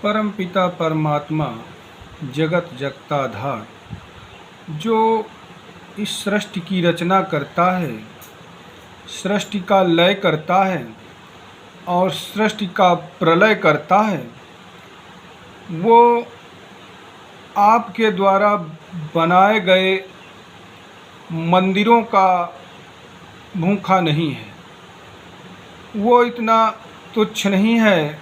परमपिता परमात्मा जगत जगताधार जो इस सृष्टि की रचना करता है, सृष्टि का लय करता है और सृष्टि का प्रलय करता है, वो आपके द्वारा बनाए गए मंदिरों का भूखा नहीं है। वो इतना तुच्छ नहीं है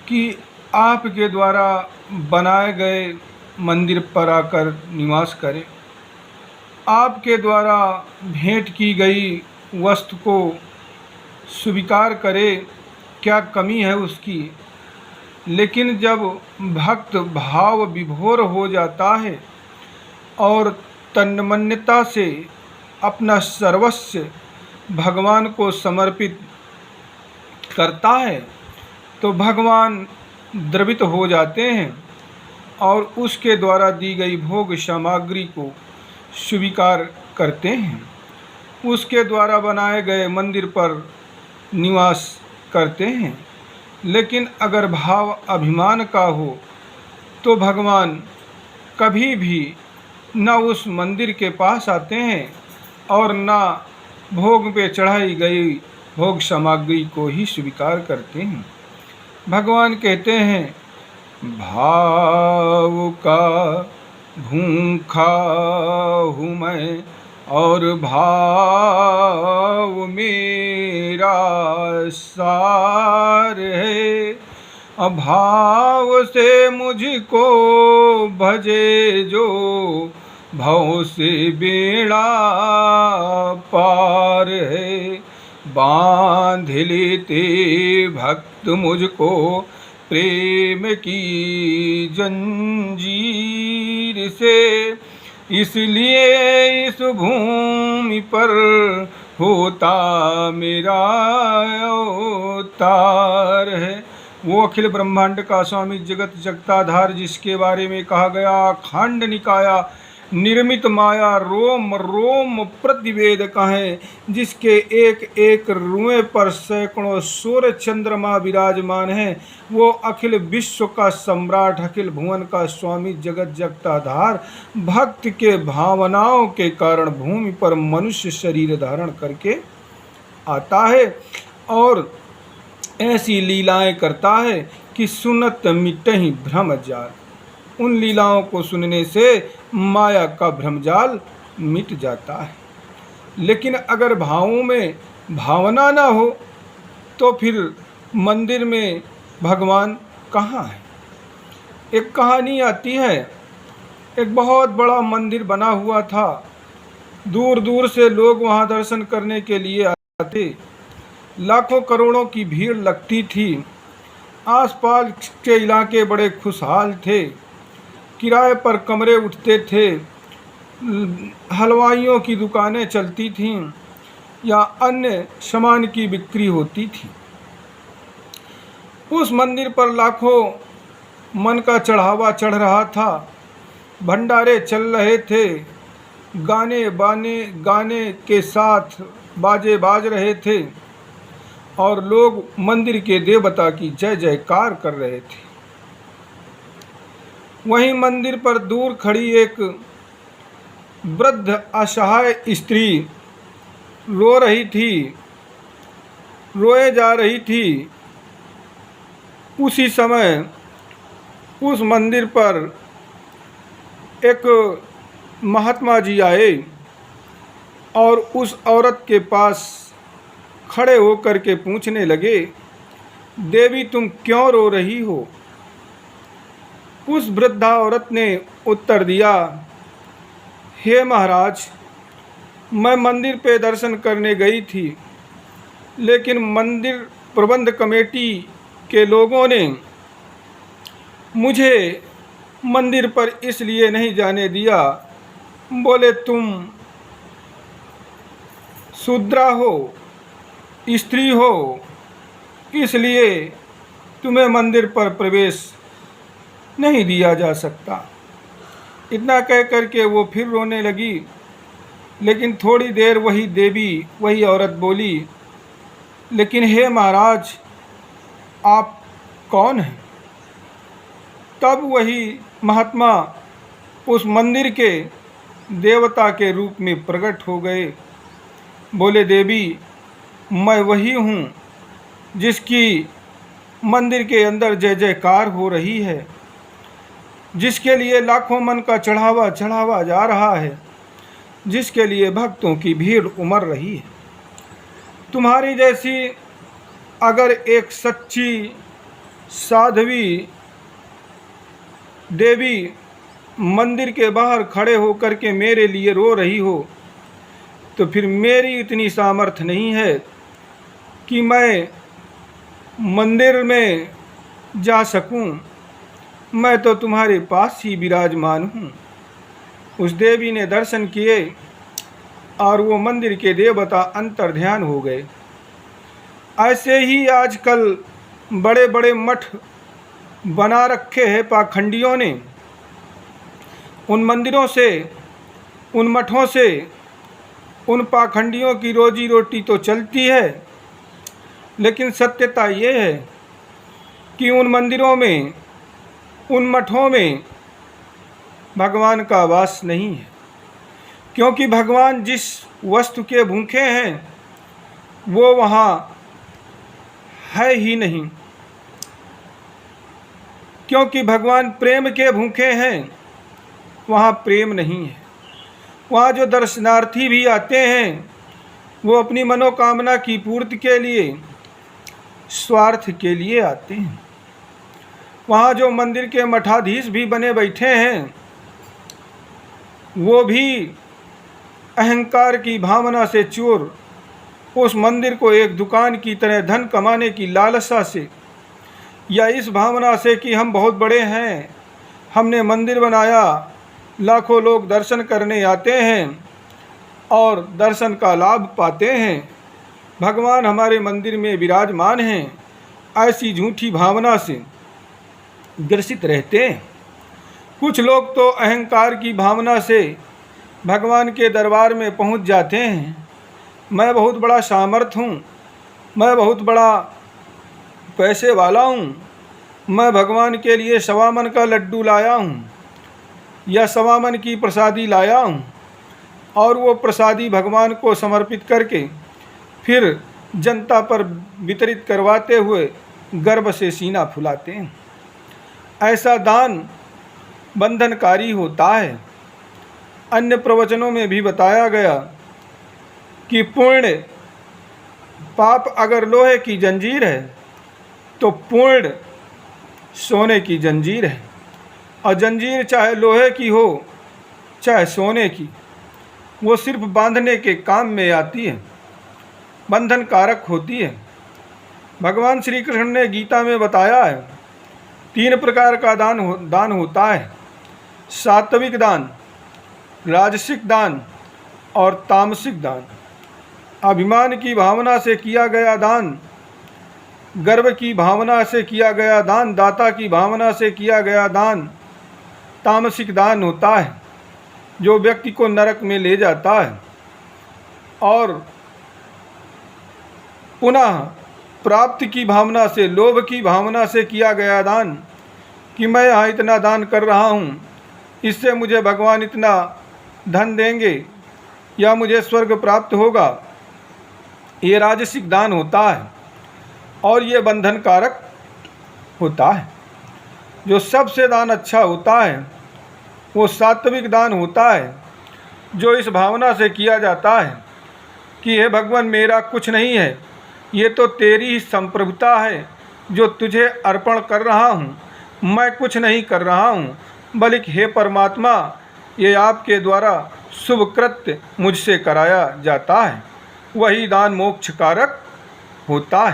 कि आपके द्वारा बनाए गए मंदिर पर आकर निवास करे। आपके द्वारा भेंट की गई वस्तु को स्वीकार करे, क्या कमी है उसकी। लेकिन जब भक्त भाव विभोर हो जाता है और तन्मन्यता से अपना सर्वस्व भगवान को समर्पित करता है तो भगवान द्रवित हो जाते हैं और उसके द्वारा दी गई भोग सामग्री को स्वीकार करते हैं, उसके द्वारा बनाए गए मंदिर पर निवास करते हैं। लेकिन अगर भाव अभिमान का हो तो भगवान कभी भी न उस मंदिर के पास आते हैं और न भोग पे चढ़ाई गई भोग सामग्री को ही स्वीकार करते हैं। भगवान कहते हैं, भाव का भूखा हूँ मैं और भाव मेरा सार है। अभाव से मुझको भजे जो भव से बेड़ा पार है। बांध लेते भक्त मुझको प्रेम की जंजीर से, इसलिए इस भूमि पर होता मेरा अवतार है। वो अखिल ब्रह्मांड का स्वामी जगत जगताधार जिसके बारे में कहा गया, खंड निकाया निर्मित माया रोम रोम प्रतिवेद कहें, जिसके एक एक रुएं पर सैकड़ों सूर्य चंद्रमा विराजमान हैं। वो अखिल विश्व का सम्राट, अखिल भुवन का स्वामी जगत जगताधार भक्त के भावनाओं के कारण भूमि पर मनुष्य शरीर धारण करके आता है और ऐसी लीलाएं करता है कि सुनत मिटहि भ्रम जाल। उन लीलाओं को सुनने से माया का भ्रमजाल मिट जाता है। लेकिन अगर भावों में भावना ना हो तो फिर मंदिर में भगवान कहाँ है। एक कहानी आती है, एक बहुत बड़ा मंदिर बना हुआ था, दूर दूर से लोग वहाँ दर्शन करने के लिए आते, लाखों करोड़ों की भीड़ लगती थी। आसपास के इलाके बड़े खुशहाल थे, किराए पर कमरे उठते थे, हलवाइयों की दुकानें चलती थीं या अन्य सामान की बिक्री होती थी। उस मंदिर पर लाखों मन का चढ़ावा चढ़ रहा था, भंडारे चल रहे थे, गाने के साथ बाजे बाज रहे थे और लोग मंदिर के देवता की जय जयकार कर रहे थे। वहीं मंदिर पर दूर खड़ी एक वृद्ध असहाय स्त्री रो रही थी, रोए जा रही थी। उसी समय उस मंदिर पर एक महात्मा जी आए और उस औरत के पास खड़े होकर के पूछने लगे, देवी तुम क्यों रो रही हो। उस वृद्धा औरत ने उत्तर दिया, हे महाराज, मैं मंदिर पे दर्शन करने गई थी, लेकिन मंदिर प्रबंध कमेटी के लोगों ने मुझे मंदिर पर इसलिए नहीं जाने दिया, बोले तुम शूद्रा हो, स्त्री हो, इसलिए तुम्हें मंदिर पर प्रवेश नहीं दिया जा सकता। इतना कह करके वो फिर रोने लगी। लेकिन थोड़ी देर वही देवी, वही औरत बोली, लेकिन हे महाराज, आप कौन हैं? तब वही महात्मा उस मंदिर के देवता के रूप में प्रकट हो गए। बोले, देवी, मैं वही हूँ जिसकी मंदिर के अंदर जय जयकार हो रही है, जिसके लिए लाखों मन का चढ़ावा जा रहा है, जिसके लिए भक्तों की भीड़ उमड़ रही है। तुम्हारी जैसी अगर एक सच्ची साध्वी देवी मंदिर के बाहर खड़े होकर के मेरे लिए रो रही हो, तो फिर मेरी इतनी सामर्थ्य नहीं है कि मैं मंदिर में जा सकूं। मैं तो तुम्हारे पास ही विराजमान हूँ। उस देवी ने दर्शन किए और वो मंदिर के देवता अंतर्ध्यान हो गए। ऐसे ही आजकल बड़े बड़े मठ बना रखे हैं पाखंडियों ने। उन मंदिरों से, उन मठों से उन पाखंडियों की रोजी रोटी तो चलती है, लेकिन सत्यता ये है कि उन मंदिरों में, उन मठों में भगवान का वास नहीं है। क्योंकि भगवान जिस वस्तु के भूखे हैं वो वहाँ है ही नहीं। क्योंकि भगवान प्रेम के भूखे हैं, वहाँ प्रेम नहीं है। वहाँ जो दर्शनार्थी भी आते हैं वो अपनी मनोकामना की पूर्ति के लिए, स्वार्थ के लिए आते हैं। वहाँ जो मंदिर के मठाधीश भी बने बैठे हैं वो भी अहंकार की भावना से चोर उस मंदिर को एक दुकान की तरह धन कमाने की लालसा से, या इस भावना से कि हम बहुत बड़े हैं, हमने मंदिर बनाया, लाखों लोग दर्शन करने आते हैं और दर्शन का लाभ पाते हैं, भगवान हमारे मंदिर में विराजमान हैं, ऐसी झूठी भावना से ग्रसित रहते हैं। कुछ लोग तो अहंकार की भावना से भगवान के दरबार में पहुंच जाते हैं। मैं बहुत बड़ा सामर्थ्य हूँ, मैं बहुत बड़ा पैसे वाला हूँ, मैं भगवान के लिए 1.25 मन का लड्डू लाया हूँ या 1.25 मन की प्रसादी लाया हूँ, और वो प्रसादी भगवान को समर्पित करके फिर जनता पर वितरित करवाते हुए गर्व से सीना फुलाते हैं। ऐसा दान बंधनकारी होता है। अन्य प्रवचनों में भी बताया गया कि पुण्य पाप अगर लोहे की जंजीर है तो पुण्य सोने की जंजीर है। और जंजीर चाहे लोहे की हो चाहे सोने की, वो सिर्फ बांधने के काम में आती है, बंधन कारक होती है। भगवान श्री कृष्ण ने गीता में बताया है 3 प्रकार का दान होता है: सात्विक दान, राजसिक दान और तामसिक दान। अभिमान की भावना से किया गया दान, गर्व की भावना से किया गया दान, दाता की भावना से किया गया दान तामसिक दान होता है, जो व्यक्ति को नरक में ले जाता है। और पुनः प्राप्ति की भावना से, लोभ की भावना से किया गया दान कि मैं यहाँ इतना दान कर रहा हूँ, इससे मुझे भगवान इतना धन देंगे या मुझे स्वर्ग प्राप्त होगा, ये राजसिक दान होता है और ये बंधन कारक होता है। जो सबसे दान अच्छा होता है वो सात्विक दान होता है, जो इस भावना से किया जाता है कि हे भगवान, मेरा कुछ नहीं है, ये तो तेरी ही संप्रभुता है जो तुझे अर्पण कर रहा हूँ, मैं कुछ नहीं कर रहा हूँ, बल्कि हे परमात्मा, ये आपके द्वारा शुभ कृत्य मुझसे कराया जाता है। वही दान मोक्ष कारक होता है।